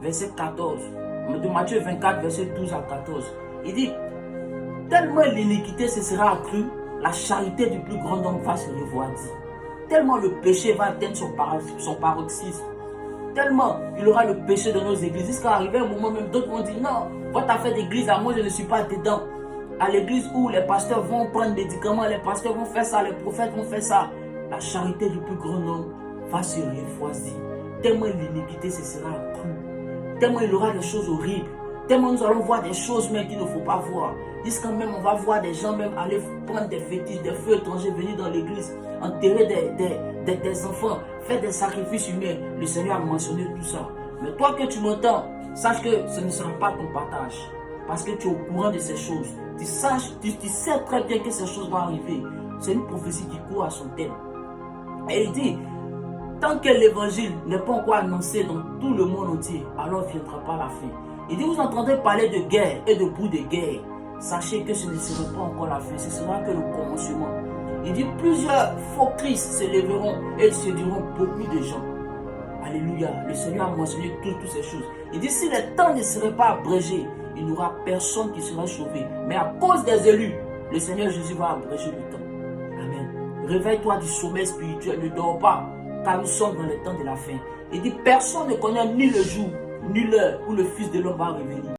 verset 14. De Matthieu 24, verset 12 à 14. Il dit, tellement l'iniquité se sera accrue, la charité du plus grand homme va se refroidir. Tellement le péché va atteindre son paroxysme. Tellement il aura le péché dans nos églises. Jusqu'à arriver un moment même, d'autres vont dire, non, votre affaire d'église, à moi je ne suis pas dedans. À l'église où les pasteurs vont prendre des médicaments, les pasteurs vont faire ça, les prophètes vont faire ça. La charité du plus grand homme va se refroidir. Tellement l'iniquité se sera accrue. Tellement il y aura des choses horribles. Tellement nous allons voir des choses même qu'il ne faut pas voir. Jusqu'à même on va voir des gens même aller prendre des fétiches, des feux étrangers, venir dans l'église, enterrer des enfants, faire des sacrifices humains. Le Seigneur a mentionné tout ça. Mais toi que tu m'entends, sache que ce ne sera pas ton partage. Parce que tu es au courant de ces choses. Tu sais très bien que ces choses vont arriver. C'est une prophétie qui court à son terme. Et il dit, tant que l'évangile n'est pas encore annoncé dans tout le monde entier, alors ne viendra pas la fin. Il dit, vous entendrez parler de guerre et de bruit de guerre. Sachez que ce ne sera pas encore la fin, ce sera que le commencement. Il dit, plusieurs faux Christ se lèveront et séduiront beaucoup de gens. Alléluia, le Seigneur a mentionné toutes ces choses. Il dit, si le temps ne serait pas abrégé, il n'y aura personne qui sera sauvé. Mais à cause des élus, le Seigneur Jésus va abréger le temps. Amen. Réveille-toi du sommeil spirituel, ne dors pas, car nous sommes dans le temps de la fin. Il dit, personne ne connaît ni le jour, ni l'heure où le Fils de l'homme va revenir.